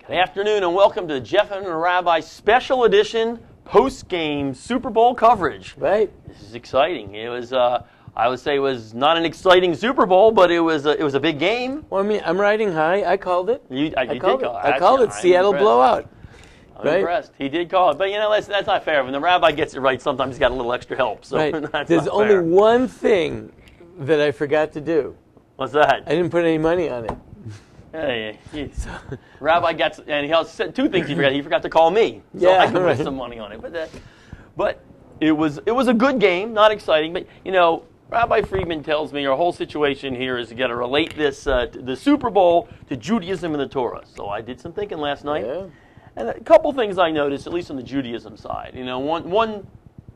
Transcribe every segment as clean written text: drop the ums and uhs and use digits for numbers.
Good afternoon and welcome to Jeff and Rabbi Special Edition post-game Super Bowl coverage. Right. This is exciting. It was, I would say, it was not an exciting Super Bowl, but it was a big game. Well, I mean, I'm riding high. I called it. I called it. I called it. Seattle blowout. I'm impressed. He did call it, but that's not fair. When the rabbi gets it right, sometimes he's got a little extra help. So right. There's only one thing that I forgot to do. What's that? I didn't put any money on it. Hey, Rabbi gets, and he also said two things he forgot. He forgot to call me, so I can put some money on it. But it was a good game, not exciting. But Rabbi Friedman tells me our whole situation here is to get to relate this the Super Bowl to Judaism and the Torah. So I did some thinking last night, and a couple things I noticed, at least on the Judaism side. One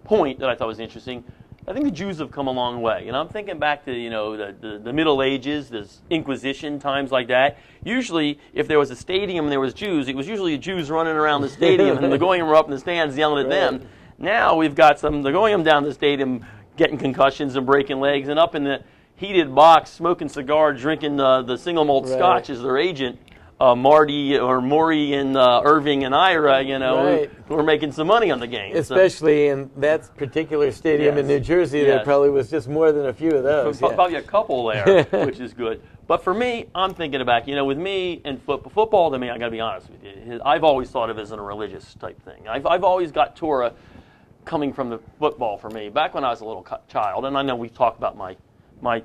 point that I thought was interesting. I think the Jews have come a long way. I'm thinking back to, the Middle Ages, this Inquisition, times like that. Usually, if there was a stadium and there was Jews, it was usually Jews running around the stadium and the goyim were up in the stands yelling at them. Now we've got the goyim down the stadium getting concussions and breaking legs, and up in the heated box smoking cigars, drinking the single malt scotch as their agent. Marty or Maury and Irving and Ira, who are making some money on the game. Especially in that particular stadium in New Jersey, there probably was just more than a few of those. Probably a couple there, which is good. But for me, I'm thinking back, with me and football to me, I got to be honest with you, I've always thought of it as a religious type thing. I've always got Torah coming from the football for me. Back when I was a little child, and I know we've talked about my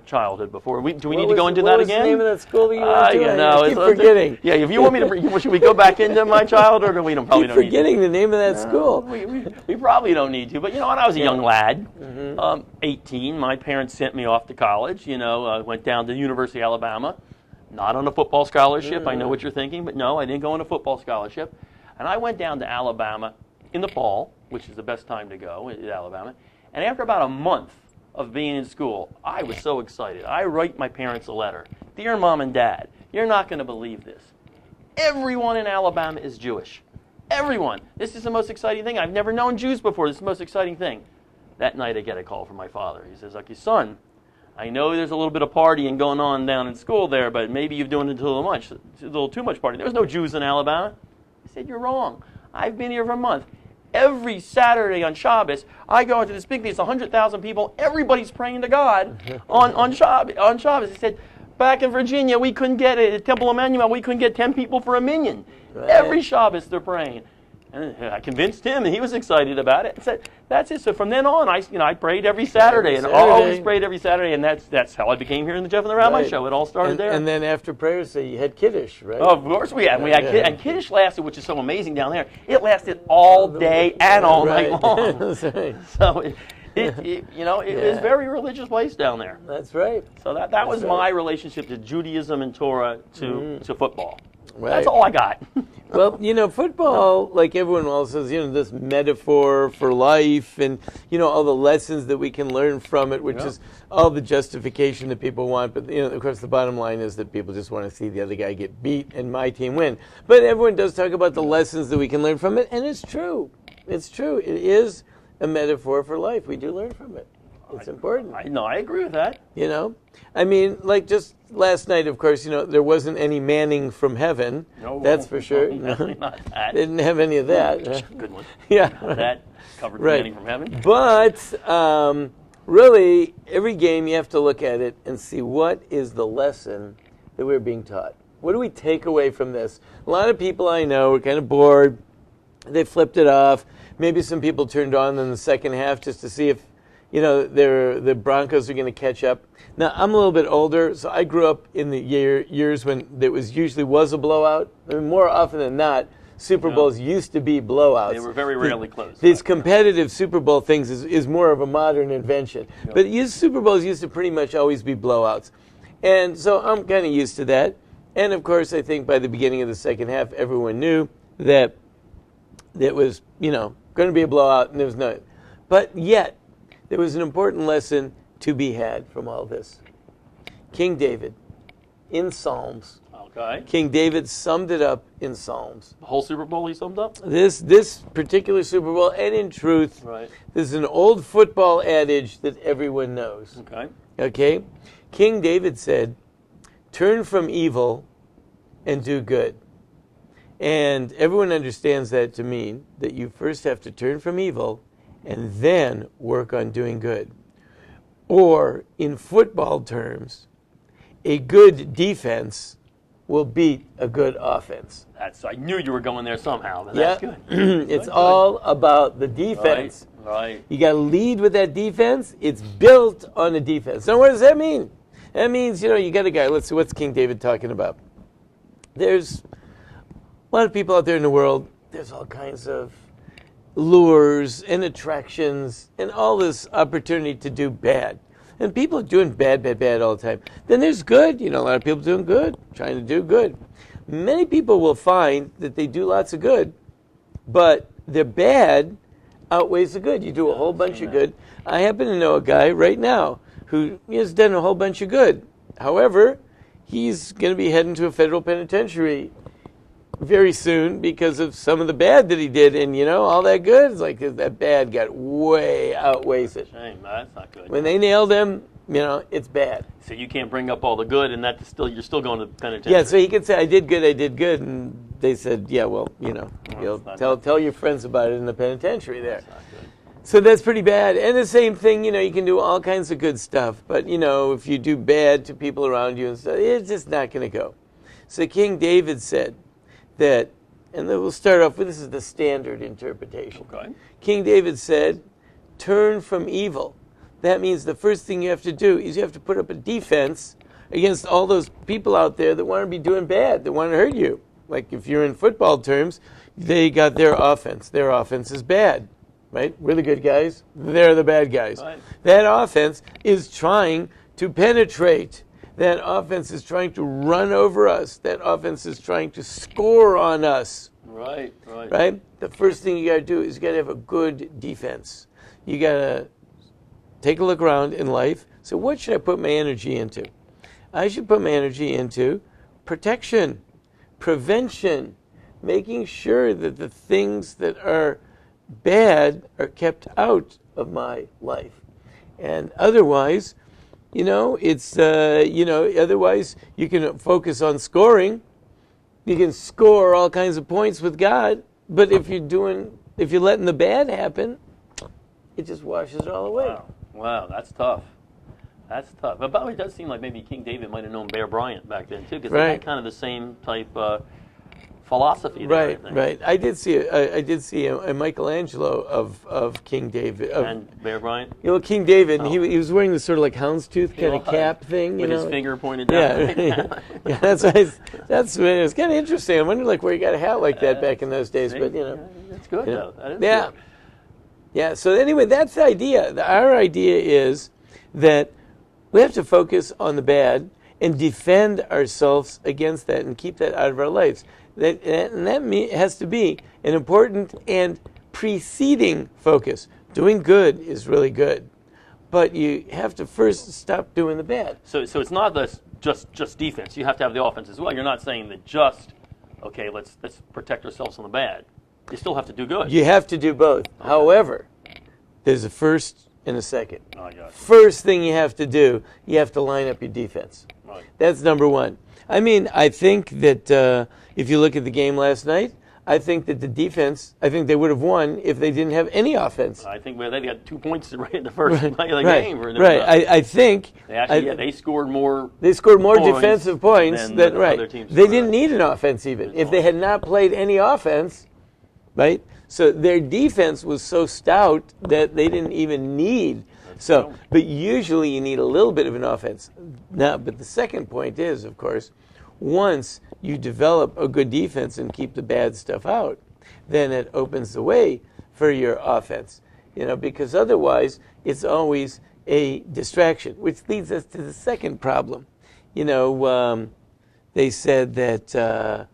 childhood before. Do we need to go into that again? What was the name of that school that you went to? I keep forgetting. Yeah, if you want me to, should we go back into my childhood, or we probably don't need to? Forgetting the name of that school. We probably don't need to. But when I was a young lad, 18, my parents sent me off to college. I went down to the University of Alabama, not on a football scholarship. I know what you're thinking, but no, I didn't go on a football scholarship. And I went down to Alabama in the fall, which is the best time to go in Alabama. And after about a month of being in school, I was so excited. I write my parents a letter. Dear Mom and Dad, you're not going to believe this. Everyone in Alabama is Jewish. Everyone. This is the most exciting thing. I've never known Jews before. This is the most exciting thing. That night I get a call from my father. He says, son, I know there's a little bit of partying going on down in school there, but maybe you're doing it a little too much partying. There's no Jews in Alabama. I said, you're wrong. I've been here for a month. Every Saturday on Shabbos, I go into this big thing. It's 100,000 people. Everybody's praying to God on Shabbos. He said, back in Virginia, we couldn't get it. At Temple Emmanuel, we couldn't get 10 people for a minyan. Right. Every Shabbos, they're praying. And I convinced him, and he was excited about it. I said, that's it. So from then on, I prayed every Saturday, and always prayed every Saturday, and that's how I became here in the Jeff and the Rabbi show. It all started there. And then after prayers, so you had Kiddush, right? Oh, of course we had. And Kiddush lasted, which is so amazing down there. It lasted all day and all night long. That's right. So it was a very religious place down there. That's right. So that was my relationship to Judaism and Torah to football. Right. That's all I got. Well, football, like everyone else says, this metaphor for life and, all the lessons that we can learn from it, which is all the justification that people want. But, of course, the bottom line is that people just want to see the other guy get beat and my team win. But everyone does talk about the lessons that we can learn from it, and it's true. It's true. It is a metaphor for life. We do learn from it. It's important. I agree with that. I mean, like just last night, of course, there wasn't any manning from heaven. No, that's for sure. Definitely not that. Didn't have any of that. Good one. Yeah. That covered manning from heaven. But really, every game you have to look at it and see what is the lesson that we're being taught. What do we take away from this? A lot of people I know are kind of bored. They flipped it off. Maybe some people turned on in the second half just to see if the Broncos are going to catch up. Now, I'm a little bit older, so I grew up in the years when there usually was a blowout. I mean, more often than not, Super Bowls used to be blowouts. They were very rarely close. These competitive Super Bowl things is more of a modern invention. Yep. But Super Bowls used to pretty much always be blowouts. And so I'm kind of used to that. And, of course, I think by the beginning of the second half, everyone knew that it was, going to be a blowout, and there was no. But yet, there was an important lesson to be had from all this. King David, in Psalms. Okay. King David summed it up in Psalms. The whole Super Bowl he summed up? This particular Super Bowl, and in truth, this is an old football adage that everyone knows. Okay? King David said, turn from evil and do good. And everyone understands that to mean that you first have to turn from evil and then work on doing good. Or, in football terms, a good defense will beat a good offense. I knew you were going there somehow. But that's good. It's all about the defense. Right. You got to lead with that defense. It's built on a defense. Now, what does that mean? That means, you got a guy. Let's see, what's King David talking about? There's a lot of people out there in the world. There's all kinds of lures and attractions and all this opportunity to do bad. And people are doing bad all the time. Then there's good. A lot of people doing good, trying to do good. Many people will find that they do lots of good, but their bad outweighs the good. You do a whole bunch of good. I happen to know a guy right now who has done a whole bunch of good. However, he's going to be heading to a federal penitentiary very soon because of some of the bad that he did. And, all that good, it's like that bad got way outweighs it. Shame. That's not good. When they nailed him, it's bad. So you can't bring up all the good, and you're still going to the penitentiary. Yeah, so he could say, I did good, and they said, yeah, well, you'll tell your friends about it in the penitentiary there. That's not good. So that's pretty bad. And the same thing, you can do all kinds of good stuff, but, if you do bad to people around you and stuff, it's just not going to go. So King David said that, and then we'll start off with, this is the standard interpretation. Okay. King David said, turn from evil. That means the first thing you have to do is you have to put up a defense against all those people out there that want to be doing bad, that want to hurt you. Like if you're in football terms, they got their offense. Their offense is bad, right? We're the good guys. They're the bad guys. Right. That offense is trying to penetrate. That offense is trying to run over us. That offense is trying to score on us. Right. The first thing you got to do is you got to have a good defense. You got to take a look around in life. So what should I put my energy into? I should put my energy into protection, prevention, making sure that the things that are bad are kept out of my life. And otherwise, otherwise you can focus on scoring. You can score all kinds of points with God, but if you're letting the bad happen, it just washes it all away. Wow, that's tough. But by the way, it does seem like maybe King David might have known Bear Bryant back then too, because they had kind of the same type philosophy there. Right. I did see a Michelangelo of King David and Bear Bryant. King David, and he was wearing this sort of like houndstooth kind of cap thing, with his finger pointed down. Yeah. That's it was kind of interesting. I wonder where he got a hat like that back in those days, but that's good though. That is good. Yeah. So anyway, that's the idea. Our idea is that we have to focus on the bad and defend ourselves against that and keep that out of our lives. That has to be an important and preceding focus. Doing good is really good, but you have to first stop doing the bad. So it's not just defense. You have to have the offense as well. You're not saying that let's protect ourselves from the bad. You still have to do good. You have to do both. Okay. However, there's a first and a second. Oh, yes. First thing you have to do, you have to line up your defense. Right. That's number one. I think that if you look at the game last night, I think that the defense, they would have won if they didn't have any offense. I think they got 2 points right in the first play of the game. I think they scored more. They scored more defensive points than the other teams. They didn't need an offense even. If they had not played any offense, right? So their defense was so stout that they didn't even need. But usually you need a little bit of an offense. Now, but the second point is, of course, once you develop a good defense and keep the bad stuff out, then it opens the way for your offense. Because otherwise it's always a distraction, which leads us to the second problem. They said that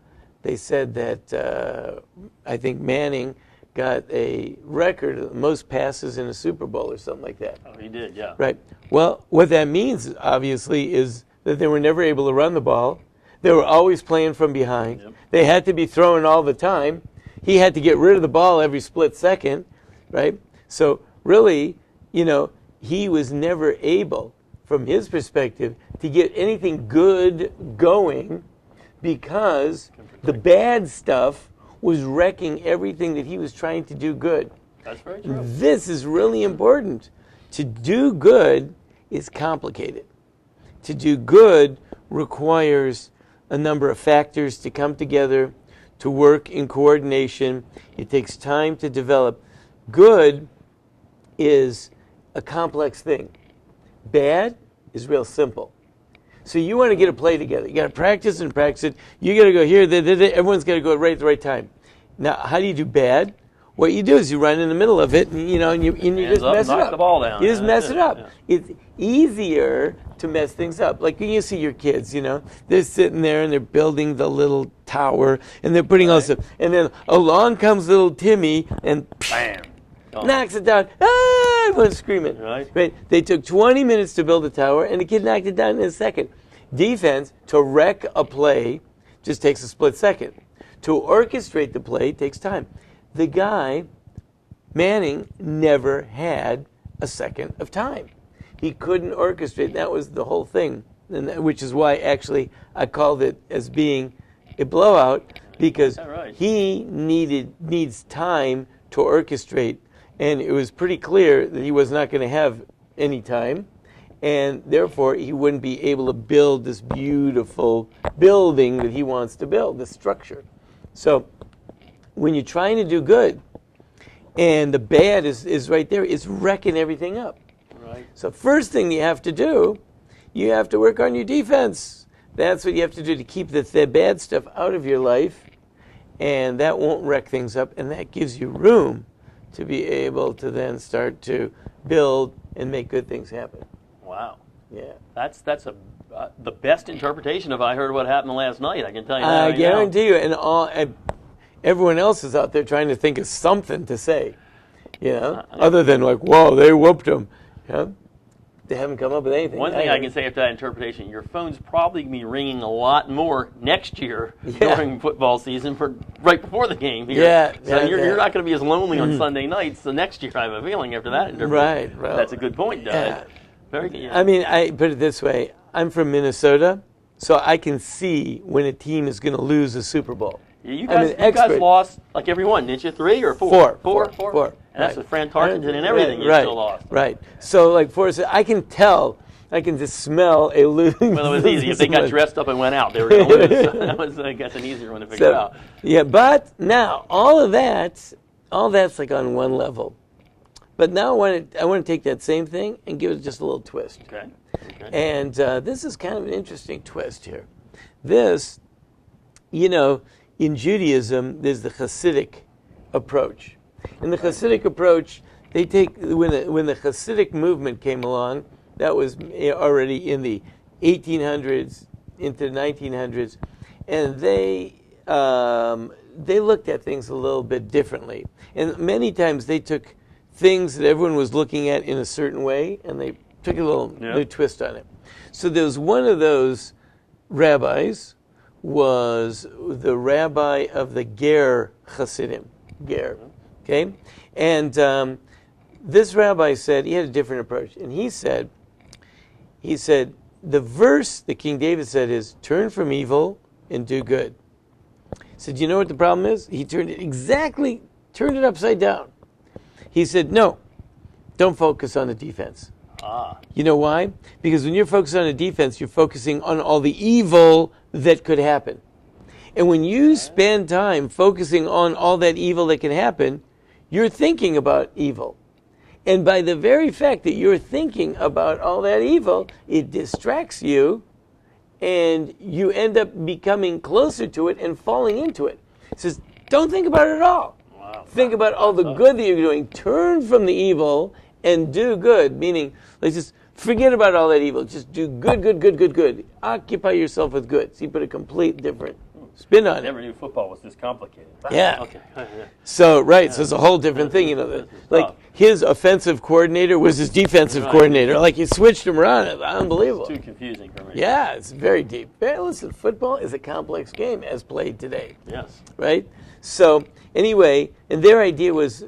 I think Manning got a record of the most passes in a Super Bowl or something like that. Oh, he did, yeah. Right. Well, what that means, obviously, is that they were never able to run the ball. They were always playing from behind. Yep. They had to be throwing all the time. He had to get rid of the ball every split second, right? So really, he was never able, from his perspective, to get anything good going because the bad stuff was wrecking everything that he was trying to do good. That's very true. This is really important. To do good is complicated. To do good requires a number of factors to come together, to work in coordination. It takes time to develop. Good is a complex thing. Bad is real simple. So you want to get a play together. You got to practice and practice it. You got to go here. Everyone's got to go right at the right time. Now, how do you do bad? What you do is you run in the middle of it, and you just mess it up. Knock the ball down. You just mess it up. Yeah. It's easier to mess things up. Like when you see your kids, they're sitting there and they're building the little tower, and they're putting all this stuff. And then along comes little Timmy and Bam. knocks it down. Ah! Everyone's screaming. Right? They took 20 minutes to build a tower, and the kid knocked it down in a second. Defense, to wreck a play, just takes a split second. To orchestrate the play takes time. The guy, Manning, never had a second of time. He couldn't orchestrate. That was the whole thing, which is why actually I called it as being a blowout, because he needs time to orchestrate, and it was pretty clear that he was not going to have any time, and therefore he wouldn't be able to build this beautiful building that he wants to build, this structure. So when you're trying to do good and the bad is right there, it's wrecking everything up. Right. So first thing you have to do, you have to work on your defense. That's what you have to do to keep the bad stuff out of your life, and that won't wreck things up, and that gives you room to be able to then start to build and make good things happen. Wow. Yeah. That's the best interpretation of I heard what happened last night. I can tell you that I right guarantee you, and everyone else is out there trying to think of something to say, other than like, whoa, they whooped them. They haven't come up with anything. One thing I can say after that interpretation, your phone's probably going to be ringing a lot more next year during football season right before the game here. Yeah. So you're not going to be as lonely on Sunday nights the next year, I have a feeling, after that interpretation. Right. That's a good point, Doug. Yeah. Very good. I mean, I put it this way. I'm from Minnesota, so I can see when a team is going to lose a Super Bowl. You guys lost like everyone, didn't you? 3 or 4? Four. And that's with Fran Tarkenton and everything. You still lost. Right. So like I can tell. I can just smell a losing. Well, it was easy. If they got dressed up and went out, they were going to lose. So that was, I guess, an easier one to figure out. Yeah, but now all that's like on one level. But now I want to take that same thing and give it just a little twist. Okay. And this is kind of an interesting twist here. This, in Judaism, there's the Hasidic approach. In the Hasidic approach, they take when the Hasidic movement came along, that was already in the 1800s into the 1900s, and they looked at things a little bit differently. And many times they took things that everyone was looking at in a certain way, and they took a little new twist on it. So there was one of those rabbis was the rabbi of the Ger Hasidim. Ger. Okay? And this rabbi said, he had a different approach. And he said, the verse that King David said is, turn from evil and do good. He said, you know what the problem is? He turned it upside down. He said, no, don't focus on the defense. You know why? Because when you're focused on the defense, you're focusing on all the evil that could happen. And when you spend time focusing on all that evil that can happen, you're thinking about evil. And by the very fact that you're thinking about all that evil, it distracts you, and you end up becoming closer to it and falling into it. He says, don't think about it at all. Wow. Think about all the good that you're doing. Turn from the evil and do good, meaning, let's just forget about all that evil. Just do good. Occupy yourself with good. So you put a complete different spin on it. I never knew football was this complicated. Yeah. Okay. So it's a whole different thing. Like his offensive coordinator was his defensive coordinator. Like he switched him around. It's unbelievable. It's too confusing for me. Yeah, it's very deep. Listen, football is a complex game as played today. Yes. Right. So anyway, and their idea was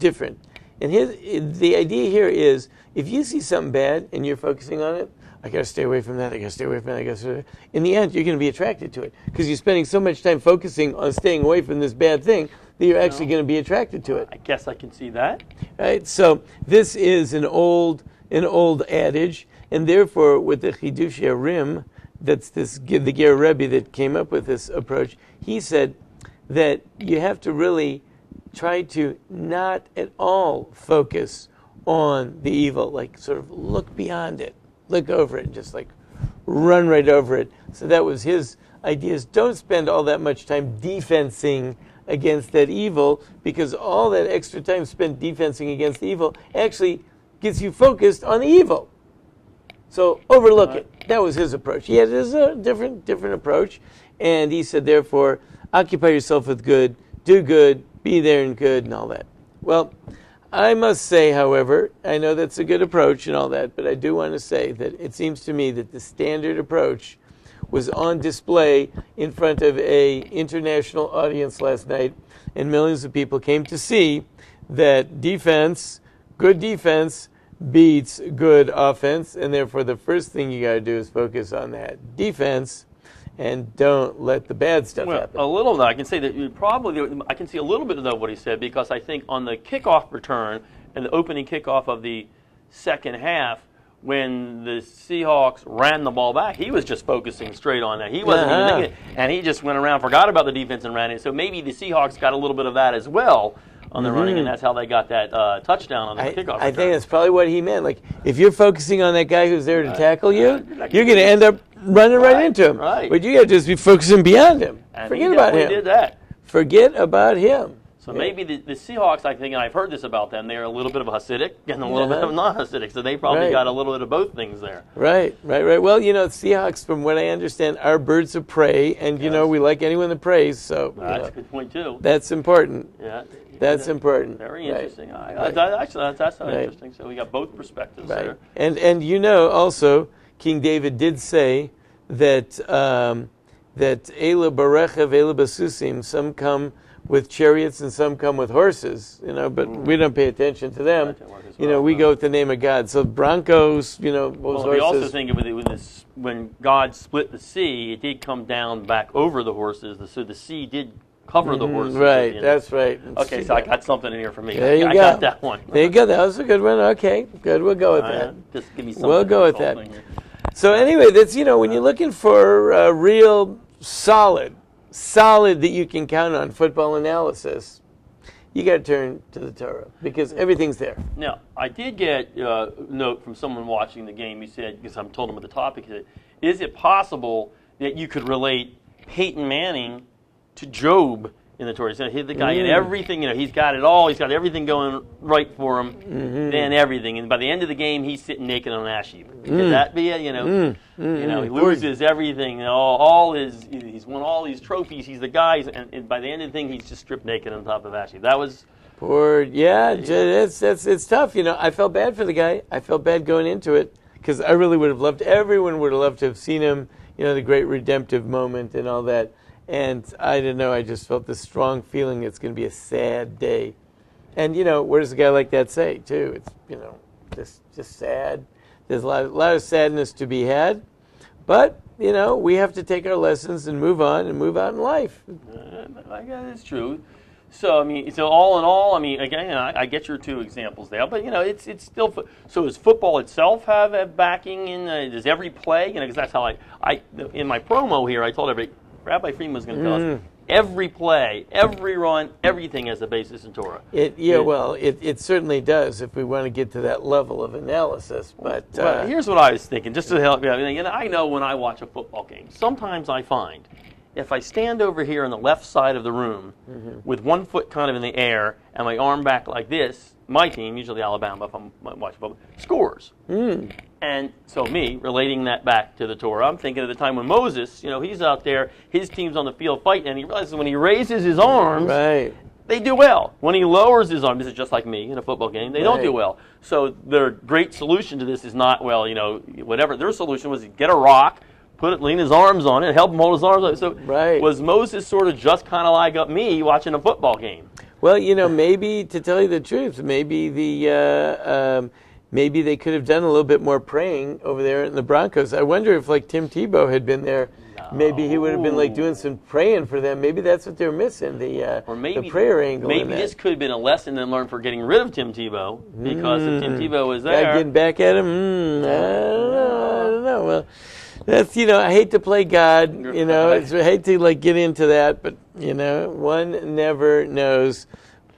different. And the idea here is, if you see something bad and you're focusing on it, I got to stay away from that. I got to stay away from that. In the end, you're going to be attracted to it because you're spending so much time focusing on staying away from this bad thing that you're actually going to be attracted to it. I guess I can see that. Right. So this is an old adage, and therefore, with the Chidushei Rim, that's the Ger Rebbe that came up with this approach. He said that you have to really try to not at all focus on the evil, like sort of look beyond it, look over it, and just like run right over it. So that was his ideas. Don't spend all that much time defensing against that evil, because all that extra time spent defensing against the evil actually gets you focused on the evil. So overlook it. That was his approach. He had a different approach, and he said, therefore, occupy yourself with good, do good, be there in good, and all that. Well, I must say, however, I know that's a good approach and all that, but I do want to say that it seems to me that the standard approach was on display in front of an international audience last night, and millions of people came to see that good defense, beats good offense, and therefore the first thing you got to do is focus on that defense and don't let the bad stuff happen. A little of that, I can say that I can see a little bit of what he said, because I think on the kickoff return and the opening kickoff of the second half, when the Seahawks ran the ball back, he was just focusing straight on that. He wasn't even thinking it, and he just went around, forgot about the defense, and ran it. So maybe the Seahawks got a little bit of that as well on the running, and that's how they got that touchdown on the kickoff return. I think that's probably what he meant. Like, if you're focusing on that guy who's there to tackle you, you're going to end up running right into him. Right. But you got to just be focusing beyond him. And Forget about him. He did that. Forget about him. So maybe the Seahawks, I think, and I've heard this about them, they're a little bit of a Hasidic and a little bit of non-Hasidic, so they probably got a little bit of both things there. Right. Well, Seahawks, from what I understand, are birds of prey, and, we like anyone that prays, so. That's a good point, too. That's important. Yeah. That's important. Very interesting. Actually, that's interesting. So we got both perspectives there. And also, King David did say that Eila Barecha Ve'ela Basusim, some come with chariots and some come with horses, but we don't pay attention to them. We go with the name of God. So broncos, those horses. We also think of it when God split the sea, it did come down back over the horses, so the sea did cover the horses. Right, that's right. Okay, so I got something in here for me. There you go. I got that one. There you go. That was a good one. Okay, good. We'll go with that. Just give me something. We'll go with that. So anyway, that's when you're looking for a real solid that you can count on football analysis, you got to turn to the Torah, because everything's there. Now, I did get a note from someone watching the game. He said, because I'm told him what the topic is, is it possible that you could relate Peyton Manning to Job in the Torah? He's going to hit the guy in everything. He's got it all. He's got everything going right for him, then everything. And by the end of the game, he's sitting naked on an ash heap. Could that be it? He loses everything. He's won all these trophies. He's the guy. And by the end of the thing, he's just stripped naked on top of ash heap. That was poor. Yeah, it's tough. I felt bad for the guy. I felt bad going into it, because I really would have loved. Everyone would have loved to have seen him. The great redemptive moment and all that. And I didn't know, I just felt this strong feeling it's going to be a sad day. And, what does a guy like that say, too? It's, just sad. There's a lot of sadness to be had. But, we have to take our lessons and move on and move out in life. I guess it's true. So, all in all, again, I get your two examples there. But, it's still, so does football itself have a backing in, does every play, because that's how I, in my promo here, I told everybody, Rabbi Friedman was going to tell us every play, every run, everything has a basis in Torah. It certainly does if we want to get to that level of analysis. But here's what I was thinking, just to help you out. I know when I watch a football game, sometimes I find if I stand over here on the left side of the room with one foot kind of in the air and my arm back like this, my team, usually Alabama, if I'm watching football, scores. And so me, relating that back to the Torah, I'm thinking of the time when Moses, he's out there, his team's on the field fighting, and he realizes when he raises his arms, they do well. When he lowers his arms, this is just like me in a football game, they don't do well. So their great solution to this is not, whatever. Their solution was to get a rock, lean his arms on it, help him hold his arms on it. So was Moses sort of just kind of like me watching a football game? Well, maybe, to tell you the truth, maybe the maybe they could have done a little bit more praying over there in the Broncos. I wonder if like Tim Tebow had been there, maybe he would have been like doing some praying for them. Maybe that's what they're missing, the prayer angle. Maybe this could have been a lesson then learned for getting rid of Tim Tebow, because if Tim Tebow was there, getting back at him. I don't know. Well, that's, I hate to play God. I hate to like get into that, but one never knows.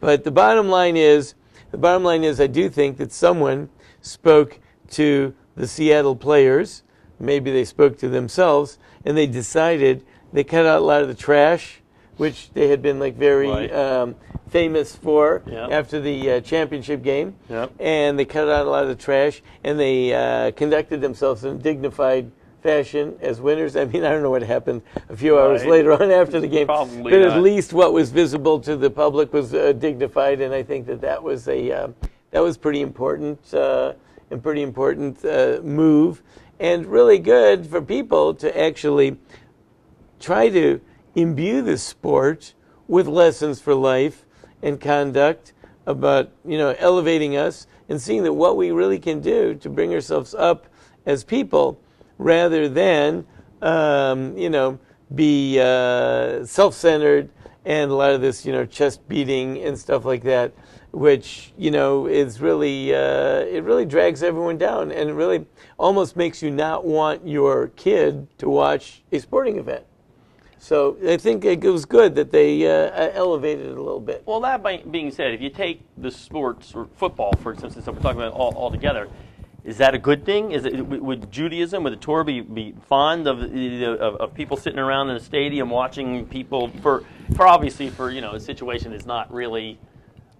But the bottom line is, I do think that someone spoke to the Seattle players. Maybe they spoke to themselves, and they decided they cut out a lot of the trash, which they had been like very famous for after the championship game. Yep. And they cut out a lot of the trash, and they conducted themselves in a dignified fashion as winners. I mean, I don't know what happened a few hours later on after the game, Probably but not. at least what was visible to the public was dignified, and I think that was pretty important, move, and really good for people to actually try to imbue the sport with lessons for life and conduct about elevating us and seeing that what we really can do to bring ourselves up as people, rather than be self-centered and a lot of this chest beating and stuff like that, which is really it really drags everyone down, and it really almost makes you not want your kid to watch a sporting event. So I think it was good that they elevated it a little bit. Well, that being said, if you take the sports, or football, for instance, since we're talking about it all together, is that a good thing? Would Judaism, would the Torah be fond of people sitting around in a stadium watching people for obviously for a situation that's not really,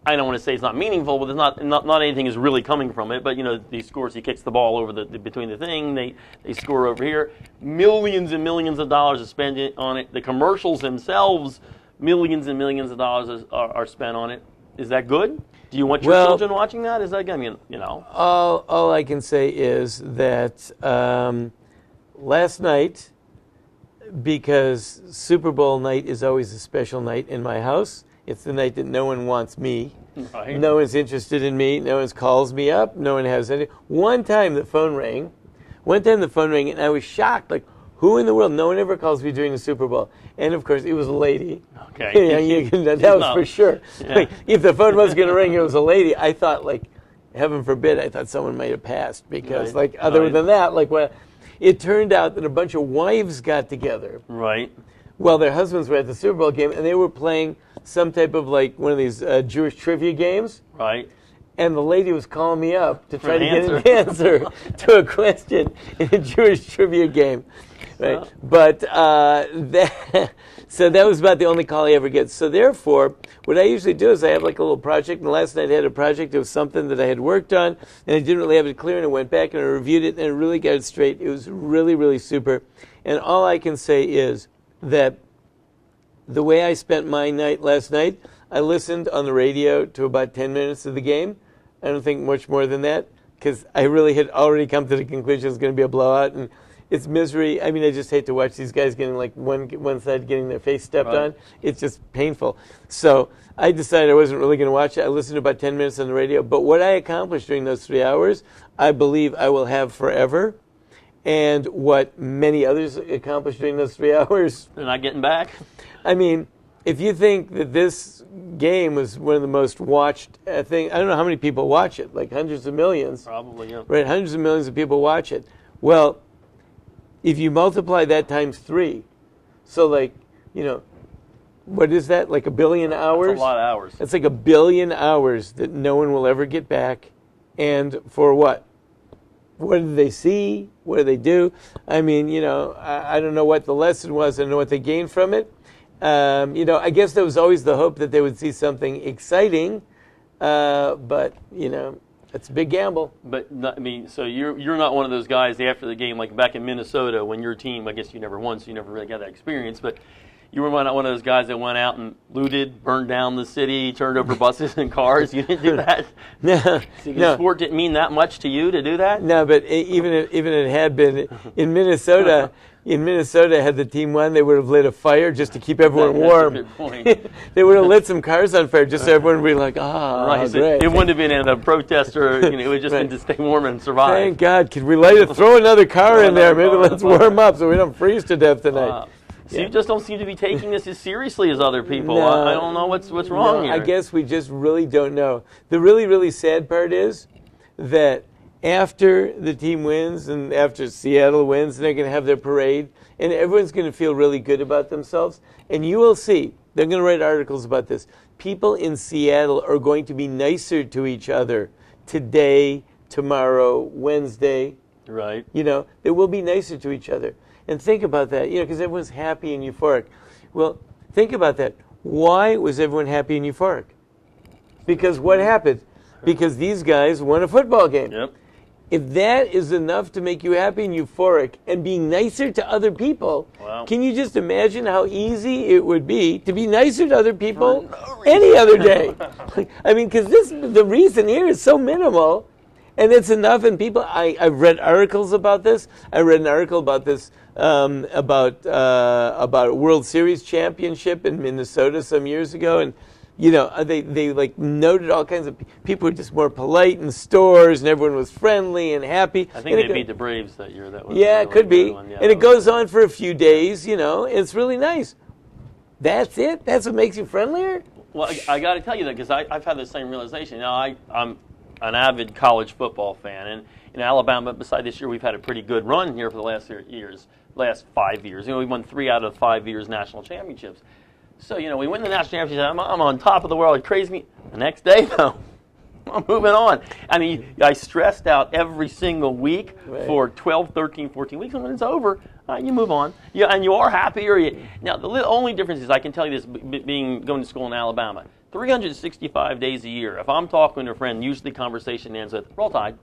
I don't want to say it's not meaningful, but there's not anything is really coming from it. But he scores, he kicks the ball over between the thing, they score over here. Millions and millions of dollars are spent on it. The commercials themselves, millions and millions of dollars are spent on it. Is that good? Do you want your children watching that? Is that, All I can say is that last night, because Super Bowl night is always a special night in my house, it's the night that no one wants me. Right. No one's interested in me. No one calls me up. No one has any. One time the phone rang, and I was shocked. Like, who in the world? No one ever calls me during the Super Bowl. And, of course, it was a lady. Okay. That was for sure. Yeah. Like, if the phone was going to ring, it was a lady. I thought, like, heaven forbid, I thought someone might have passed. Because, other than that, it turned out that a bunch of wives got together. Right. Well, their husbands were at the Super Bowl game, and they were playing some type of, one of these Jewish trivia games. Right. And the lady was calling me up to try to get an answer to a question in a Jewish trivia game. Right. Well. But so that was about the only call I ever get. So therefore, what I usually do is I have a little project. And last night I had a project. It was something that I had worked on, and I didn't really have it clear. And I went back and I reviewed it, and I really got it straight. It was really, really super. And all I can say is that the way I spent my night last night, I listened on the radio to about 10 minutes of the game. I don't think much more than that, because I really had already come to the conclusion it's going to be a blowout, and it's misery. I mean, I just hate to watch these guys getting one side getting their face stepped on. It's just painful. So I decided I wasn't really going to watch it. I listened to about 10 minutes on the radio. But what I accomplished during those 3 hours, I believe I will have forever. And what many others accomplished during those 3 hours. They're not getting back? I mean, if you think that this game was one of the most watched thing, I don't know how many people watch it, like hundreds of millions. Probably, yeah. Right, hundreds of millions of people watch it. Well, if you multiply that times 3, so what is that? Like 1 billion hours? That's a lot of hours. It's like 1 billion hours that no one will ever get back. And for what? What did they see? What did they do? I mean, I don't know what the lesson was. I don't know what they gained from it. I guess there was always the hope that they would see something exciting, but it's a big gamble. But so you're not one of those guys after the game, like back in Minnesota when your team, I guess you never won, so you never really got that experience. But you were not one of those guys that went out and looted, burned down the city, turned over buses and cars. You didn't do that. No, so the sport didn't mean that much to you to do that. No, but even if it had been in Minnesota. in Minnesota, had the team won, they would have lit a fire just to keep everyone warm. That's a good point. They would have lit some cars on fire just so everyone would be like, Right. great. It wouldn't have been a protest or it would just been to stay warm and survive. Thank God. Could we light it? Throw another car Throw in there. another Maybe car let's in the warm up so we don't freeze to death tonight. So you just don't seem to be taking this as seriously as other people. No. I don't know what's wrong here. I guess we just really don't know. The really, really sad part is that after the team wins and after Seattle wins, they're going to have their parade, and everyone's going to feel really good about themselves. And you will see, they're going to write articles about this. People in Seattle are going to be nicer to each other today, tomorrow, Wednesday. Right. They will be nicer to each other. And think about that, because everyone's happy and euphoric. Well, think about that. Why was everyone happy and euphoric? Because what happened? Because these guys won a football game. Yep. If that is enough to make you happy and euphoric and being nicer to other people, wow. Can you just imagine how easy it would be to be nicer to other people any other day? Because the reason here is so minimal, and it's enough. And people, I've read articles about this. I read an article about this about a World Series championship in Minnesota some years ago, and they like noted all kinds of people were just more polite in stores, and everyone was friendly and happy. I think they beat the Braves that year. That was it could be. Yeah, and it goes on for a few days. It's really nice. That's it. That's what makes you friendlier. Well, I got to tell you that because I've had the same realization. I'm an avid college football fan, and in Alabama, beside this year, we've had a pretty good run here for the last 5 years. We won 3 out of 5 years national championships. So, we win the national championship. I'm on top of the world. It crazy me. The next day, though, I'm moving on. I stressed out every single week for 12, 13, 14 weeks. And when it's over, you move on. And you are happier. Now, the only difference is I can tell you this, going to school in Alabama, 365 days a year. If I'm talking to a friend, usually conversation ends with, roll tide.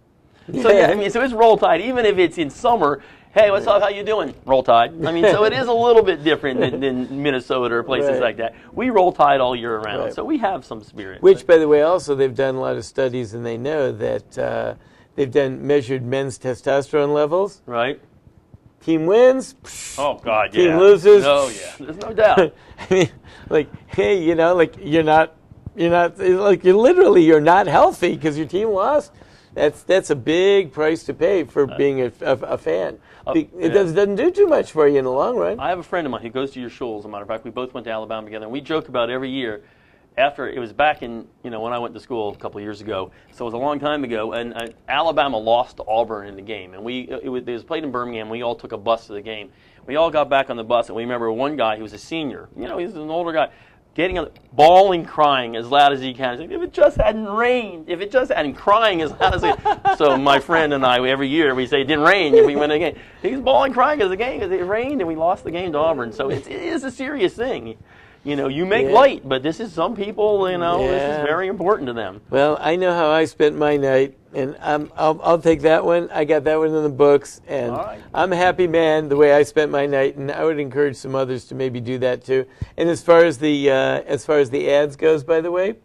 So, so it's roll tide. Even if it's in summer, hey, what's up? How you doing? Roll tide. So it is a little bit different than Minnesota or places like that. We roll tide all year round, so we have some spirit. Which, by the way, also they've done a lot of studies, and they know that they've measured men's testosterone levels. Right. Team wins. Oh God, Team loses. Oh yeah, there's no doubt. Hey, you're not healthy because your team lost. That's a big price to pay for being a fan. It doesn't do too much for you in the long run. I have a friend of mine who goes to your schools. As a matter of fact, we both went to Alabama together, and we joke about every year. After it was back in when I went to school a couple of years ago, so it was a long time ago, and Alabama lost to Auburn in the game, and it was played in Birmingham. We all took a bus to the game. We all got back on the bus, and we remember one guy who was a senior. He's an older guy. Getting on, bawling, crying as loud as he can. He's like, if it just hadn't rained, crying as loud as he can. So my friend and I, every year, we say it didn't rain if we win a game. He's bawling, crying because it rained and we lost the game to Auburn. So it is a serious thing. You make light, but this is some people, this is very important to them. Well, I know how I spent my night, and I'll take that one. I got that one in the books, and I'm a happy man the way I spent my night, and I would encourage some others to maybe do that too. And as far as the ads goes, by the way,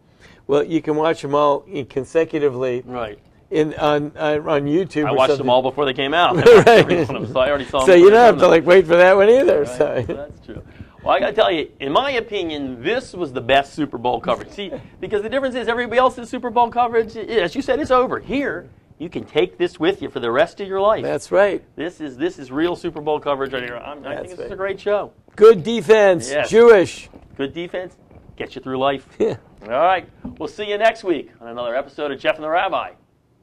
well, you can watch them all consecutively. Right. On YouTube. I watched them all before they came out. Right. So I already saw them. So you don't have to wait for that one either. Right. So that's true. Well, I got to tell you, in my opinion, this was the best Super Bowl coverage. See, because the difference is everybody else's Super Bowl coverage, as you said, it's over. Here, you can take this with you for the rest of your life. That's right. This is real Super Bowl coverage right here. I think this is a great show. Good defense. Yes. Jewish. Good defense. Gets you through life. Yeah. All right. We'll see you next week on another episode of Jeff and the Rabbi.